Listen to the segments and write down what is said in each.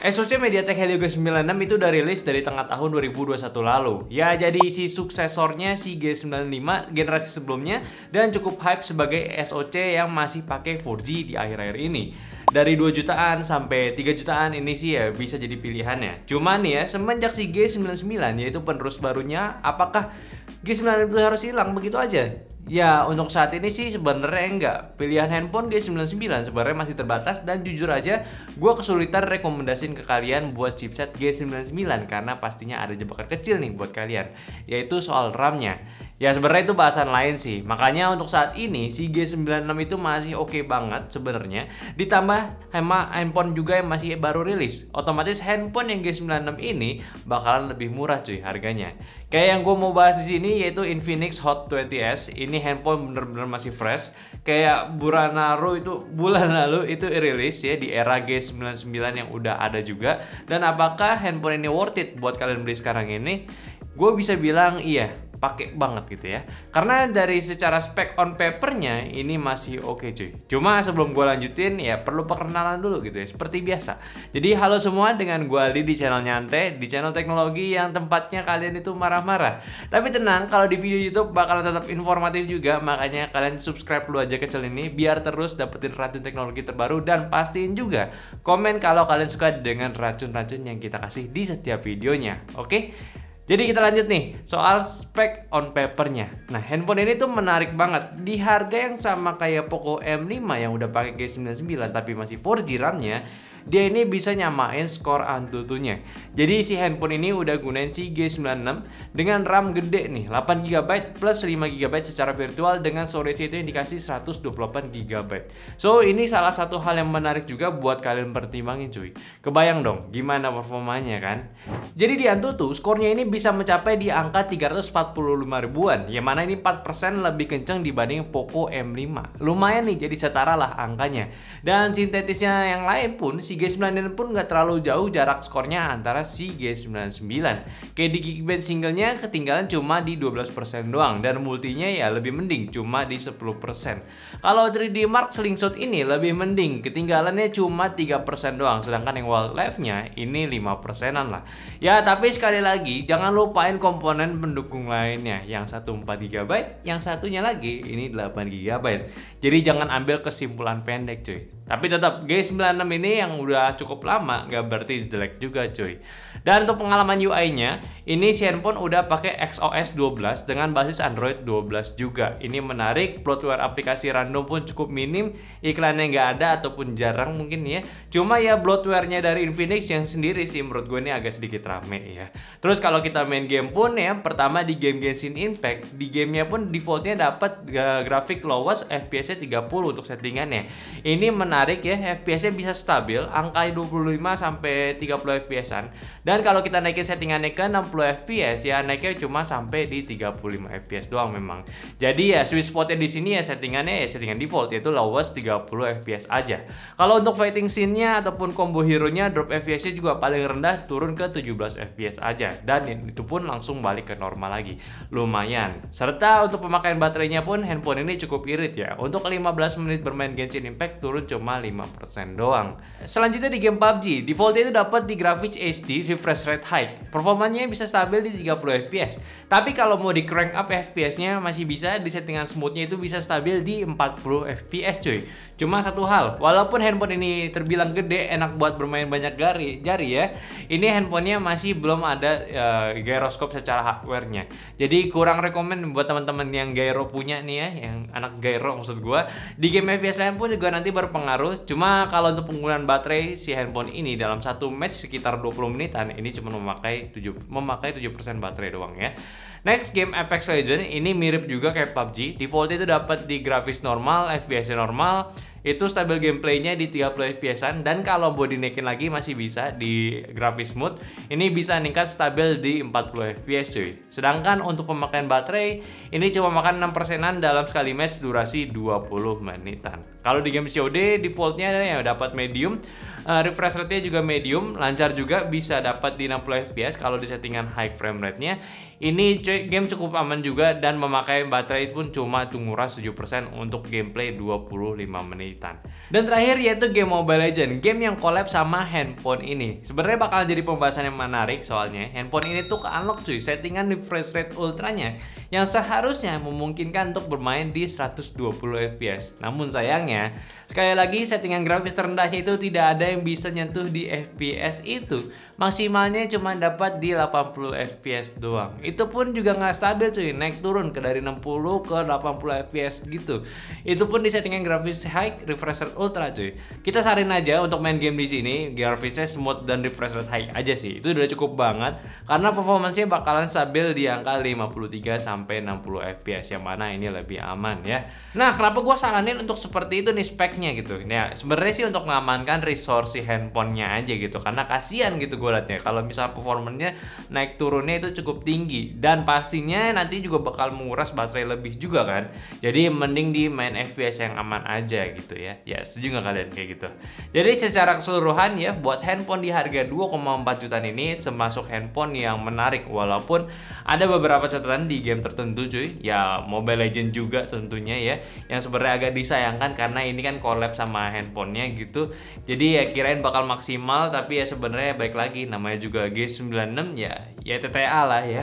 SoC MediaTek Helio G96 itu udah rilis dari tengah tahun 2021 lalu. Ya, jadi si suksesornya si G95 generasi sebelumnya dan cukup hype sebagai SoC yang masih pakai 4G di akhir-akhir ini. Dari 2 jutaan sampai 3 jutaan ini sih ya bisa jadi pilihannya. Cuman ya, semenjak si G99 yaitu penerus barunya, apakah G96 itu harus hilang begitu aja? Ya, untuk saat ini sih sebenarnya enggak. Pilihan handphone G99 sebenarnya masih terbatas dan jujur aja gue kesulitan rekomendasiin ke kalian buat chipset G99 karena pastinya ada jebakan kecil nih buat kalian, yaitu soal RAM-nya. Ya sebenarnya itu bahasan lain sih. Makanya untuk saat ini si G96 itu masih oke banget sebenarnya. Ditambah handphone juga yang masih baru rilis. Otomatis handphone yang G96 ini bakalan lebih murah cuy harganya. Kayak yang gue mau bahas di sini yaitu Infinix Hot 20s. Ini handphone bener-bener masih fresh. Kayak bulan lalu itu rilis ya di era G99 yang udah ada juga. Dan apakah handphone ini worth it buat kalian beli sekarang ini? Gue bisa bilang iya, pakai banget gitu ya. Karena dari secara spek on papernya ini masih oke cuy. Cuma sebelum gue lanjutin ya perlu perkenalan dulu gitu ya, seperti biasa. Jadi halo semua, dengan gue Aldi di channel Nyantai, di channel teknologi yang tempatnya kalian itu marah-marah. Tapi tenang, kalau di video YouTube bakalan tetap informatif juga. Makanya kalian subscribe dulu aja ke channel ini biar terus dapetin racun teknologi terbaru. Dan pastiin juga komen kalau kalian suka dengan racun-racun yang kita kasih di setiap videonya. Oke? Jadi kita lanjut nih soal spek on papernya. Nah, handphone ini tuh menarik banget di harga yang sama kayak Poco M5 yang udah pakai G99 tapi masih 4G RAM-nya. Dia ini bisa nyamain skor Antutunya. Jadi si handphone ini udah gunain si G96 dengan RAM gede nih, 8GB plus 5GB secara virtual dengan storage itu yang dikasih 128GB. So ini salah satu hal yang menarik juga buat kalian pertimbangin cuy. Kebayang dong gimana performanya kan? Jadi di Antutu skornya ini bisa mencapai di angka 345 ribuan, yang mana ini 4% lebih kenceng dibanding Poco M5. Lumayan nih, jadi setara lah angkanya. Dan sintetisnya yang lain pun si G99 pun nggak terlalu jauh jarak skornya antara si G99. Kayak di Geekbench singlenya ketinggalan cuma di 12% doang, dan multinya ya lebih mending cuma di 10%. Kalau 3D Mark Slingshot ini lebih mending, ketinggalannya cuma 3% doang, sedangkan yang wildlife-nya ini 5%-an lah. Ya tapi sekali lagi jangan lupain komponen pendukung lainnya, yang satu 4GB, yang satunya lagi ini 8GB. Jadi jangan ambil kesimpulan pendek cuy. Tapi tetap G96 ini yang udah cukup lama nggak berarti jelek juga cuy. Dan untuk pengalaman UI-nya, ini si handphone udah pakai XOS 12 dengan basis Android 12 juga. Ini menarik, bloatware aplikasi random pun cukup minim, iklannya nggak ada ataupun jarang mungkin ya. Cuma ya bloatware-nya dari Infinix yang sendiri sih menurut gue ini agak sedikit rame ya. Terus kalau kita main game pun ya, pertama di game Genshin Impact, di gamenya pun defaultnya dapat grafik lowest FPS-nya 30 untuk settingannya. Ini menarik ya, FPS-nya bisa stabil, angka 25 sampai 30 FPS-an. Dan kalau kita naikin settingannya ke 60 FPS ya naiknya cuma sampai di 35 FPS doang memang. Jadi ya sweet spotnya di sini ya settingannya ya settingan default, yaitu lowest 30 FPS aja. Kalau untuk fighting scene-nya ataupun combo hero-nya, drop FPS-nya juga paling rendah turun ke 17 FPS aja, dan itu pun langsung balik ke normal lagi. Lumayan. Serta untuk pemakaian baterainya pun handphone ini cukup irit ya. Untuk 15 menit bermain Genshin Impact turun cuma 5% doang. Selanjutnya di game PUBG, defaultnya itu dapat di graphics HD refresh rate high. Performanya bisa stabil di 30 FPS. Tapi kalau mau di crank up FPS-nya masih bisa, di settingan smoothnya itu bisa stabil di 40 FPS cuy. Cuma satu hal, walaupun handphone ini terbilang gede, enak buat bermain banyak jari ya, ini handphonenya masih belum ada gyroscope secara hardware-nya. Jadi kurang rekomen buat teman-teman yang gyro punya nih ya, yang anak gyro maksud gua. Di game FPS lain pun juga nanti berpengaruh. Cuma kalau untuk penggunaan baterai si handphone ini dalam satu match sekitar 20 menitan, ini cuma memakai 7% baterai doang ya. Next, game Apex Legends ini mirip juga kayak PUBG. Defaultnya itu dapat di grafis normal, FPS-nya normal. Itu stabil gameplaynya di 30 FPS-an, dan kalau mau dinaikin lagi masih bisa di grafis smooth. Ini bisa meningkat stabil di 40 FPS cuy. Sedangkan untuk pemakaian baterai ini cuma makan 6%-an dalam sekali match durasi 20 menitan. Kalau di game COD defaultnya ya dapat medium, refresh rate-nya juga medium, lancar juga, bisa dapat di 60 fps kalau di settingan high frame rate-nya. Ini game cukup aman juga dan memakai baterai pun cuma nguras 7% untuk gameplay 25 menitan. Dan terakhir yaitu game Mobile Legends, game yang collab sama handphone ini. Sebenarnya bakal jadi pembahasan yang menarik soalnya handphone ini tuh ke-unlock cuy settingan refresh rate ultranya yang seharusnya memungkinkan untuk bermain di 120 fps. Namun sayangnya, sekali lagi settingan grafis terendahnya itu tidak ada yang bisa nyentuh di fps itu. Maksimalnya cuma dapat di 80 fps doang. Itu pun juga nggak stabil cuy, naik turun ke dari 60 ke 80 fps gitu. Itu pun di settingan grafis high, refresh rate ultra cuy. Kita sarin aja untuk main game di sini, grafisnya smooth dan refresh rate high aja sih. Itu udah cukup banget karena performance-nya bakalan stabil di angka 53 sampai 60 fps yang mana ini lebih aman ya. Nah, kenapa gua saranin untuk seperti itu nih speknya gitu. Nah, sebenarnya sih untuk mengamankan resource si handphonenya aja gitu. Karena kasihan gitu gue liatnya kalau misal performanya naik turunnya itu cukup tinggi dan pastinya nanti juga bakal menguras baterai lebih juga kan. Jadi mending di main FPS yang aman aja gitu ya. Ya, setuju nggak kalian kayak gitu? Jadi secara keseluruhan ya buat handphone di harga 2,4 jutaan ini termasuk handphone yang menarik walaupun ada beberapa catatan di game tertentu cuy. Ya Mobile Legends juga tentunya ya yang sebenarnya agak disayangkan karena ini kan collab sama handphonenya gitu. Jadi ya kirain bakal maksimal tapi ya sebenarnya baik lagi namanya juga G96 ya TTA lah ya.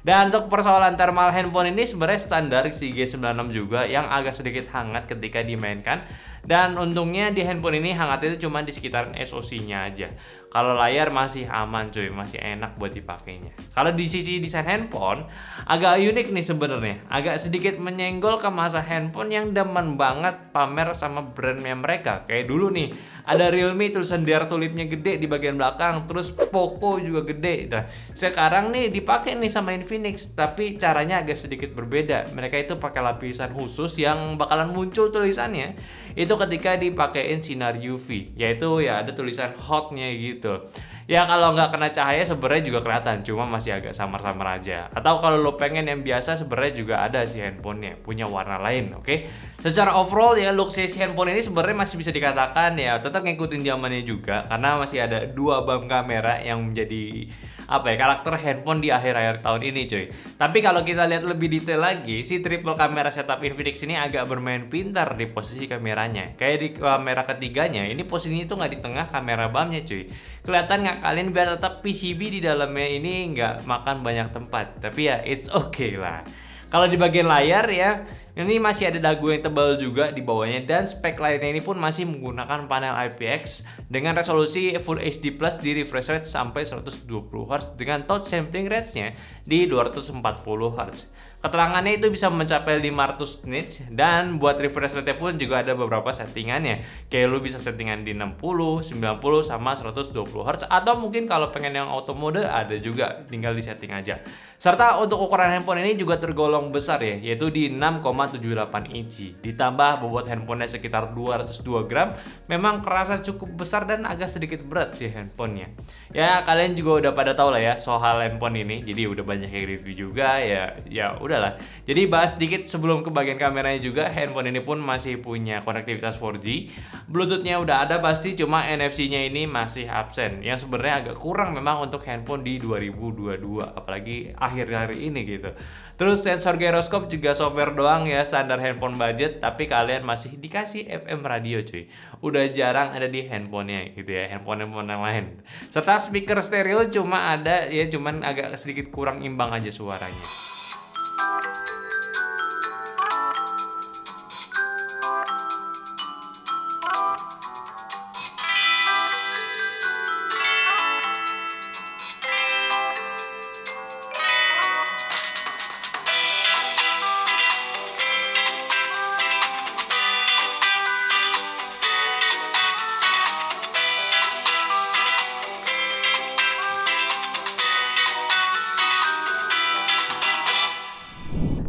Dan untuk persoalan thermal handphone ini sebenarnya standar si G96 juga yang agak sedikit hangat ketika dimainkan. Dan untungnya di handphone ini hangatnya itu cuma di sekitaran SoC-nya aja. Kalau layar masih aman cuy, masih enak buat dipakainya. Kalau di sisi desain handphone agak unik nih sebenarnya, agak sedikit menyenggol ke masa handphone yang demen banget pamer sama brandnya mereka. Kayak dulu nih, ada Realme tulisan Dear tulipnya gede di bagian belakang, terus Poco juga gede. Nah, sekarang nih dipakai nih sama Infinix, tapi caranya agak sedikit berbeda. Mereka itu pakai lapisan khusus yang bakalan muncul tulisannya. Itu ketika dipakein sinar UV, yaitu ya ada tulisan hotnya gitu. Ya kalau nggak kena cahaya sebenarnya juga kelihatan, cuma masih agak samar-samar aja. Atau kalau lo pengen yang biasa sebenarnya juga ada si handphonenya punya warna lain, oke? Secara overall ya look si handphone ini sebenarnya masih bisa dikatakan ya tetap ngikutin zamannya juga karena masih ada dua bump kamera yang menjadi karakter handphone di akhir-akhir tahun ini cuy. Tapi kalau kita lihat lebih detail lagi, si triple kamera setup Infinix ini agak bermain pintar di posisi kameranya. Kayak di kamera ketiganya, ini posisinya tuh nggak di tengah kamera bumpnya cuy. Kelihatan nggak kalian biar tetap PCB di dalamnya ini nggak makan banyak tempat. Tapi ya it's okay lah. Kalau di bagian layar ya, ini masih ada dagu yang tebal juga di bawahnya dan spek layarnya ini pun masih menggunakan panel IPX dengan resolusi Full HD Plus di refresh rate sampai 120 Hz dengan touch sampling rate-nya di 240 Hz. Keterangannya itu bisa mencapai 500 nits dan buat refresh rate pun juga ada beberapa settingannya. Kayak lu bisa settingan di 60, 90 sama 120 Hz atau mungkin kalau pengen yang auto mode ada juga, tinggal di setting aja. Serta untuk ukuran handphone ini juga tergolong besar ya, yaitu di 6,78 inci. Ditambah bobot handphonenya sekitar 202 gram, memang kerasa cukup besar dan agak sedikit berat sih handphonenya. Ya kalian juga udah pada tahu lah ya soal handphone ini, jadi udah banyak yang review juga ya udahlah. Jadi bahas sedikit sebelum ke bagian kameranya juga, handphone ini pun masih punya konektivitas 4G. Bluetooth-nya udah ada pasti, cuma NFC-nya ini masih absen. Yang sebenarnya agak kurang memang untuk handphone di 2022, apalagi akhir hari ini gitu. Terus sensor gyroscope juga software doang ya, standar handphone budget, tapi kalian masih dikasih FM radio cuy. Udah jarang ada di handphonenya gitu ya, handphone yang lain. Serta speaker stereo cuma ada ya, cuman agak sedikit kurang imbang aja suaranya.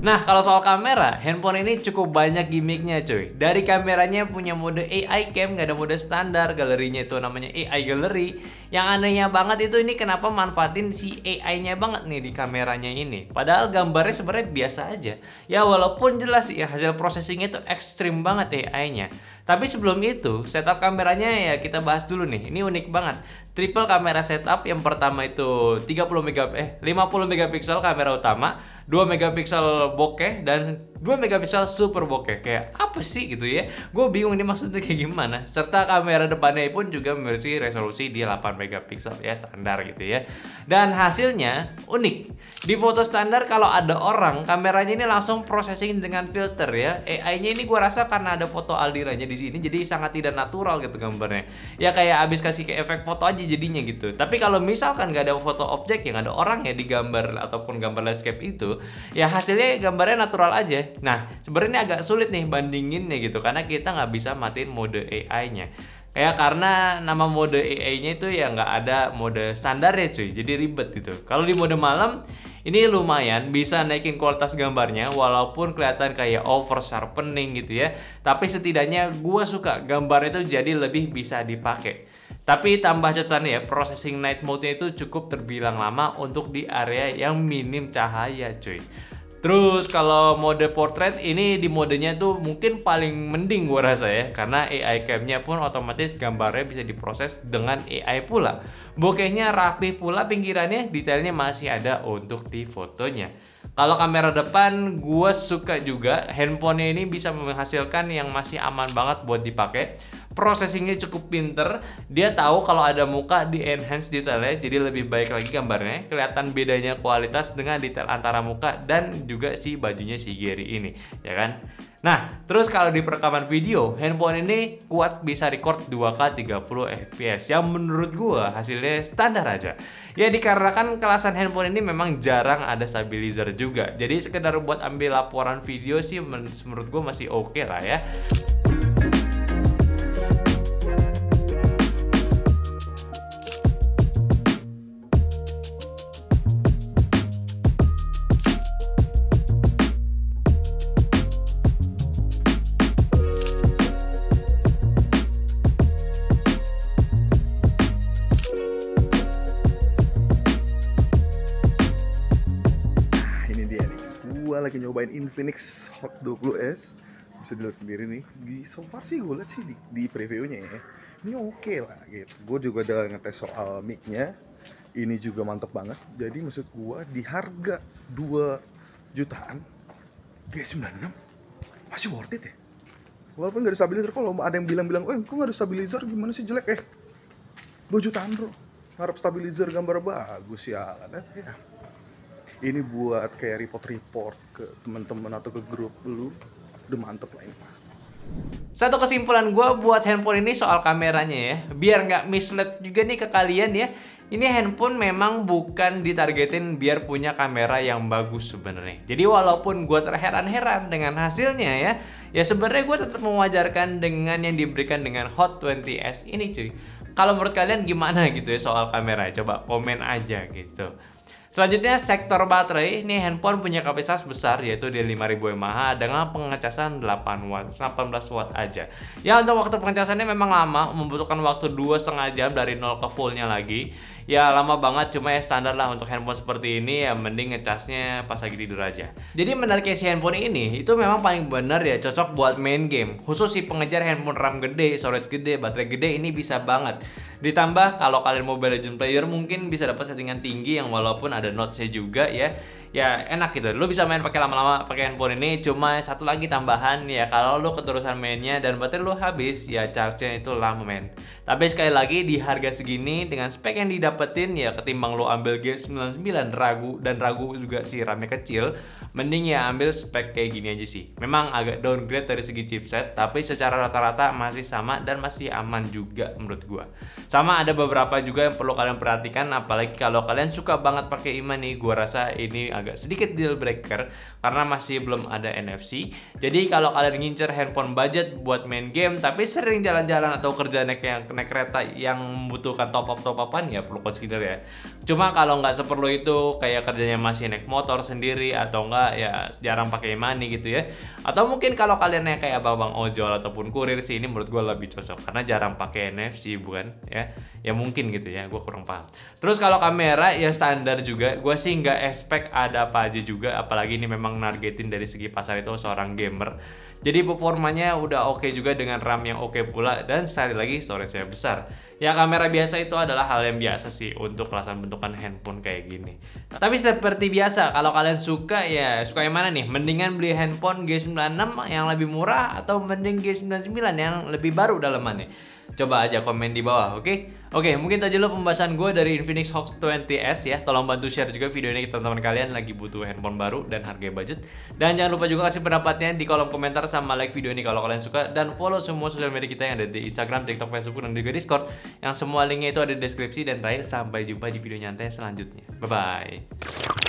Nah, kalau soal kamera, handphone ini cukup banyak gimmicknya cuy. Dari kameranya punya mode AI cam, nggak ada mode standar. Galerinya itu namanya AI gallery. Yang anehnya banget itu ini kenapa manfaatin si AI-nya banget nih di kameranya ini. Padahal gambarnya sebenarnya biasa aja. Ya walaupun jelas ya hasil processingnya itu ekstrim banget AI-nya. Tapi sebelum itu, setup kameranya ya kita bahas dulu nih. Ini unik banget. Triple kamera setup. Yang pertama itu 50 megapiksel kamera utama, 2 megapiksel bokeh, dan 2 megapiksel super bokeh. Kayak apa sih gitu ya? Gue bingung ini maksudnya kayak gimana. Serta kamera depannya pun juga memiliki resolusi di 8 megapiksel ya, standar gitu ya. Dan hasilnya unik. Di foto standar kalau ada orang, kameranya ini langsung processing dengan filter ya. AI-nya ini gue rasa karena ada foto aldiranya di sini, jadi sangat tidak natural gitu gambarnya. Ya kayak abis kasih ke efek foto aja jadinya gitu. Tapi kalau misalkan nggak ada foto objek, yang ada orang ya di gambar ataupun gambar landscape itu, ya hasilnya gambarnya natural aja. Nah, sebenarnya agak sulit nih bandinginnya gitu, karena kita nggak bisa matiin mode AI-nya. Ya karena nama mode AI-nya itu ya nggak ada mode standar ya cuy, jadi ribet gitu. Kalau di mode malam ini lumayan bisa naikin kualitas gambarnya walaupun kelihatan kayak over sharpening gitu ya. Tapi setidaknya gua suka gambarnya itu jadi lebih bisa dipakai. Tapi tambah catatan ya, processing night mode-nya itu cukup terbilang lama untuk di area yang minim cahaya cuy. Terus kalau mode portrait ini di modenya tuh mungkin paling mending gua rasa ya, karena AI cam-nya pun otomatis gambarnya bisa diproses dengan AI pula. Bokehnya rapih pula pinggirannya, detailnya masih ada untuk di fotonya. Kalau kamera depan gue suka juga, handphonenya ini bisa menghasilkan yang masih aman banget buat dipakai. Processingnya cukup pinter, dia tahu kalau ada muka di enhance detailnya, jadi lebih baik lagi gambarnya. Kelihatan bedanya kualitas dengan detail antara muka dan juga si bajunya si Gary ini, ya kan? Nah, terus kalau di perekaman video, handphone ini kuat bisa record 2K 30 fps yang menurut gua hasilnya standar aja. Ya dikarenakan kelasan handphone ini memang jarang ada stabilizer juga. Jadi sekedar buat ambil laporan video sih menurut gua masih oke lah ya. Lagi nyobain Infinix Hot 20S, bisa dilihat sendiri nih. So far sih gue lihat sih di previewnya ya, ini oke lah gitu. Gue juga udah ngetes soal mic-nya, ini juga mantep banget. Jadi maksud gue di harga 2 jutaan G96 masih worth it ya. Walaupun gak ada stabilizer. Kalau ada yang bilang-bilang, kok gak ada stabilizer, gimana sih jelek 2 jutaan bro, ngarep stabilizer gambar bagus ya. Ini buat kayak report ke teman-teman atau ke grup lu, udah mantep lah ini. Satu kesimpulan gue buat handphone ini soal kameranya ya, biar nggak mislead juga nih ke kalian ya. Ini handphone memang bukan ditargetin biar punya kamera yang bagus sebenarnya. Jadi walaupun gue terheran-heran dengan hasilnya ya sebenarnya gue tetap mewajarkan dengan yang diberikan dengan Hot 20S ini cuy. Kalau menurut kalian gimana gitu ya soal kamera? Coba komen aja gitu. Selanjutnya sektor baterai, ini handphone punya kapasitas besar yaitu di 5000 mAh dengan pengecasan 18 watt aja. Ya untuk waktu pengecasannya memang lama, membutuhkan waktu 2,5 jam dari 0 ke fullnya lagi. Ya lama banget, cuma ya standar lah untuk handphone seperti ini, ya mending ngecasnya pas lagi tidur aja. Jadi menariknya si handphone ini itu memang paling benar ya, cocok buat main game. Khusus si pengejar handphone RAM gede, storage gede, baterai gede ini bisa banget. Ditambah kalau kalian Mobile Legends player mungkin bisa dapat settingan tinggi yang walaupun ada notes-nya juga ya enak gitu. Lu bisa main pakai lama-lama pakai handphone ini. Cuma satu lagi tambahan ya, kalau lu keterusan mainnya dan baterai lu habis ya charge-nya itu lama men. Tapi sekali lagi di harga segini dengan spek yang didapetin ya, ketimbang lu ambil G99 ragu juga si RAM-nya kecil, mending ya ambil spek kayak gini aja sih. Memang agak downgrade dari segi chipset, tapi secara rata-rata masih sama dan masih aman juga menurut gua. Sama ada beberapa juga yang perlu kalian perhatikan, apalagi kalau kalian suka banget pakai IMEI nih, gua rasa ini agak sedikit deal breaker karena masih belum ada NFC. Jadi kalau kalian ngincer handphone budget buat main game tapi sering jalan-jalan atau kerja naik kereta yang membutuhkan top-upan ya perlu consider ya. Cuma kalau nggak seperlu itu, kayak kerjanya masih naik motor sendiri atau enggak ya jarang pakai money gitu ya. Atau mungkin kalau kalian yang kayak abang-abang ojol ataupun kurir sih, ini menurut gue lebih cocok karena jarang pakai NFC bukan ya. Ya mungkin gitu ya, gue kurang paham. Terus kalau kamera ya standar juga, gue sih nggak expect ada apa aja juga, apalagi ini memang nargetin dari segi pasar itu seorang gamer. Jadi performanya udah oke juga dengan RAM yang oke pula, dan sekali lagi storage-nya besar. Ya kamera biasa itu adalah hal yang biasa sih untuk kelasan bentukan handphone kayak gini. Tapi seperti biasa, kalau kalian suka ya suka yang mana nih? Mendingan beli handphone G96 yang lebih murah atau mending G99 yang lebih baru dalamannya? Coba aja komen di bawah, oke? Oke, mungkin itu aja dulu pembahasan gue dari Infinix Hot 20s ya. Tolong bantu share juga video ini ke teman-teman kalian lagi butuh handphone baru dan harga budget. Dan jangan lupa juga kasih pendapatnya di kolom komentar sama like video ini kalau kalian suka. Dan follow semua sosial media kita yang ada di Instagram, TikTok, Facebook, dan juga Discord. Yang semua linknya itu ada di deskripsi. Dan terakhir, sampai jumpa di video nyantai selanjutnya. Bye-bye.